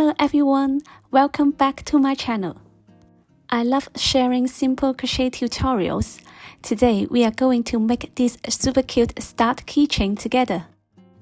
Hello everyone, welcome back to my channel. I love sharing simple crochet tutorials. Today we are going to make this super cute Star Keychain together.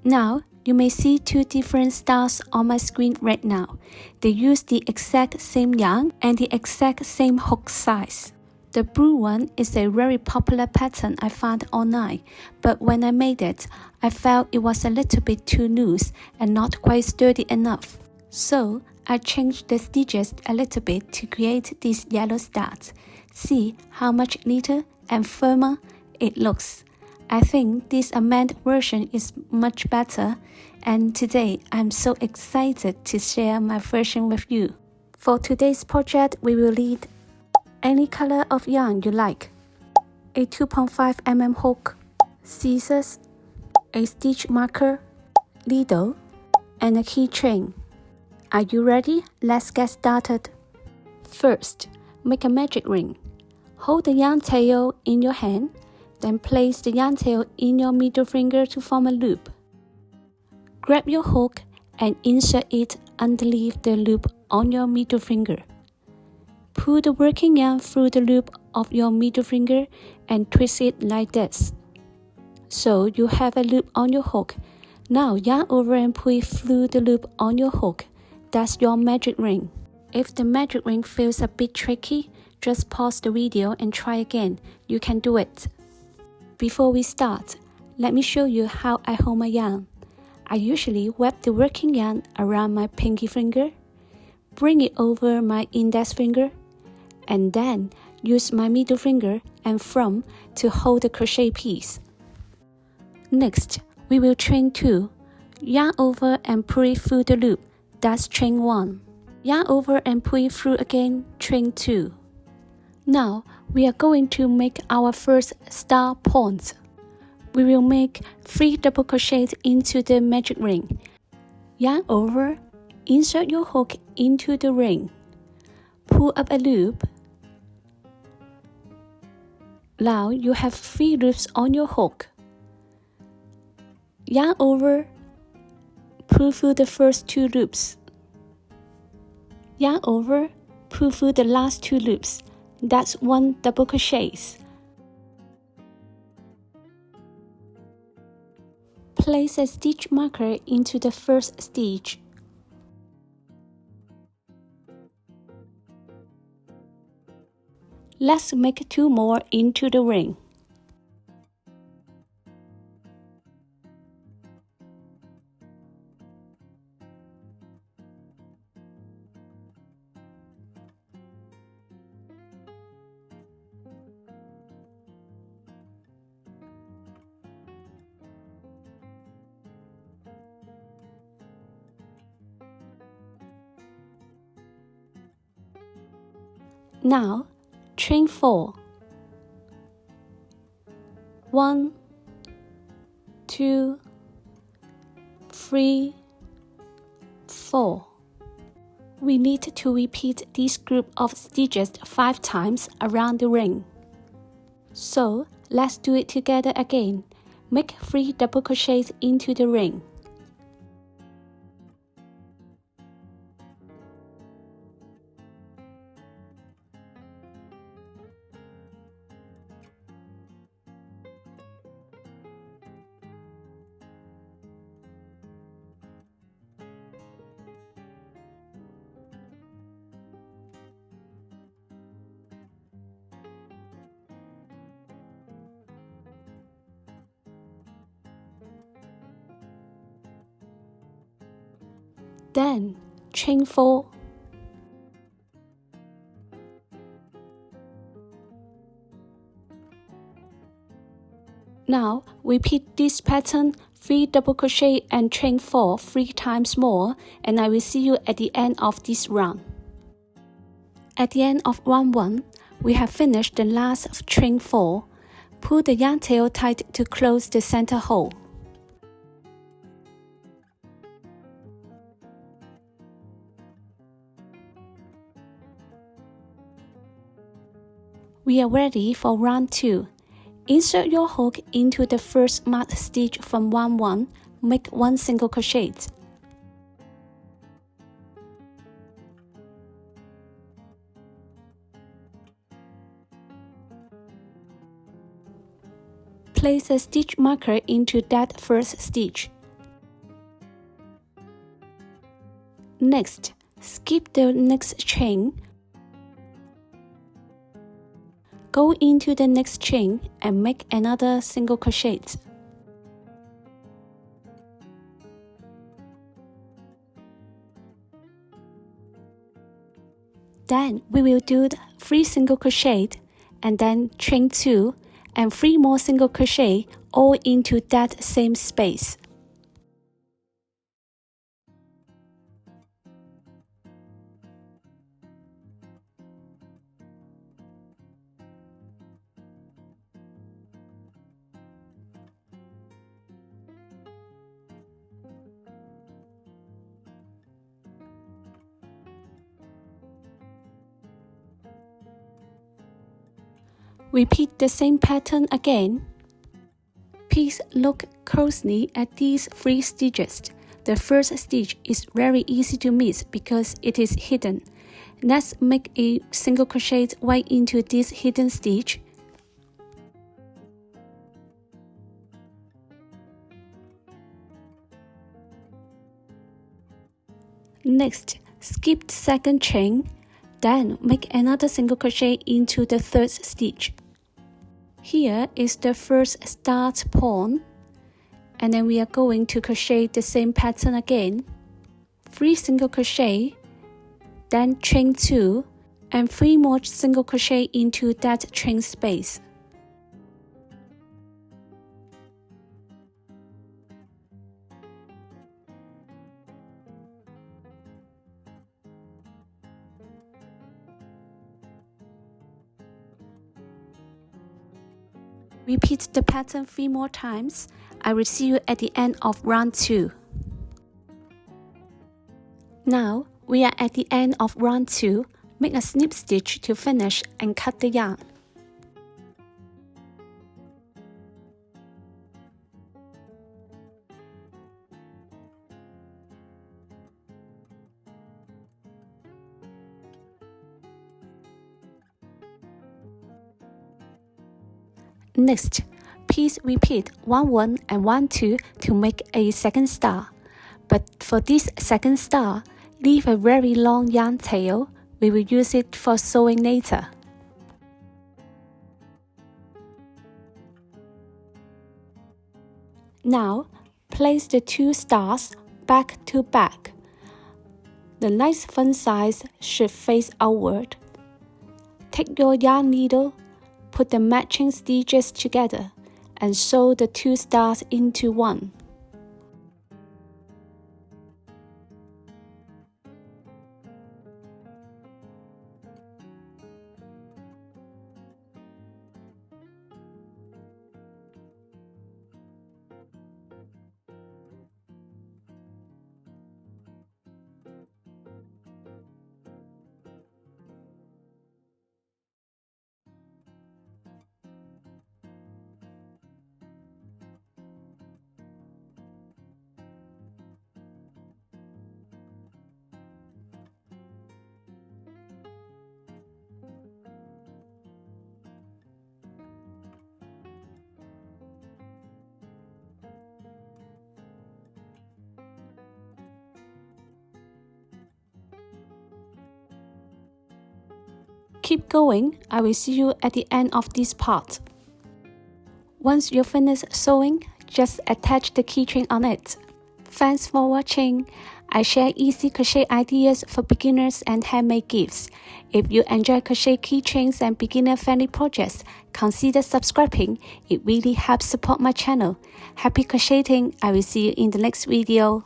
Now, you may see two different stars on my screen right now. They use the exact same yarn and the exact same hook size. The blue one is a very popular pattern I found online, but when I made it, I felt it was a little bit too loose and not quite sturdy enough. So, I changed the stitches a little bit to create these yellow stars. See how much neater and firmer it looks. I think this amended version is much better, and today I'm so excited to share my version with you. For today's project, we will need any color of yarn you like, a 2.5 mm hook, scissors, a stitch marker, needle, and a keychain. Are you ready? Let's get started. First, make a magic ring. Hold the yarn tail in your hand, then place the yarn tail in your middle finger to form a loop. Grab your hook and insert it underneath the loop on your middle finger. Pull the working yarn through the loop of your middle finger and twist it like this. So you have a loop on your hook. Now yarn over and pull it through the loop on your hook. That's your magic ring. If the magic ring feels a bit tricky, just pause the video and try again. You can do it. Before we start, let me show you how I hold my yarn. I usually wrap the working yarn around my pinky finger, bring it over my index finger, and then use my middle finger and thumb to hold the crochet piece. Next, we will chain 2. Yarn over and pull it through the loop. That's chain 1. Yarn over and pull it through again, chain 2. Now, we are going to make our first star point. We will make 3 double crochets into the magic ring. Yarn over, insert your hook into the ring. Pull up a loop. Now you have 3 loops on your hook. Yarn over, pull through the first 2 loops. Yarn over, pull through the last 2 loops. That's 1 double crochet. Place a stitch marker into the first stitch. Let's make 2 more into the ring. Now, chain 4. 1, 2, 3, 4. We need to repeat this group of stitches 5 times around the ring. So, let's do it together again. Make 3 double crochets into the ring. Then, chain 4. Now, repeat this pattern 3 double crochet and chain 4 3 times more, and I will see you at the end of this round. At the end of round 1, we have finished the last of chain 4. Pull the yarn tail tight to close the center hole. We are ready for round 2. Insert your hook into the first marked stitch from round 1, make 1 single crochet. place a stitch marker into that first stitch. Next, skip the next chain, go into the next chain and make another single crochet. Then we will do 3 single crochet and then chain 2 and 3 more single crochet all into that same space. Repeat the same pattern again. Please look closely at these 3 stitches. The first stitch is very easy to miss because it is hidden. Let's make a single crochet right into this hidden stitch. Next, skip the second chain, then make another single crochet into the third stitch. Here is the first start point, and then we are going to crochet the same pattern again. 3 single crochet, then chain 2, and 3 more single crochet into that chain space. Repeat the pattern 3 more times. I will see you at the end of round 2. Now, we are at the end of round 2. Make a snip stitch to finish and cut the yarn. Next, please repeat 1 1 and 1 2 to make a second star. But for this second star, leave a very long yarn tail. We will use it for sewing later. Now, place the 2 stars back to back. The nice fun size should face outward. Take your yarn needle, put the matching stitches together, and sew the 2 stars into one. Keep going, I will see you at the end of this part. Once you finish sewing, just attach the keychain on it. Thanks for watching. I share easy crochet ideas for beginners and handmade gifts. If you enjoy crochet keychains and beginner-friendly projects, consider subscribing. It really helps support my channel. Happy crocheting! I will see you in the next video.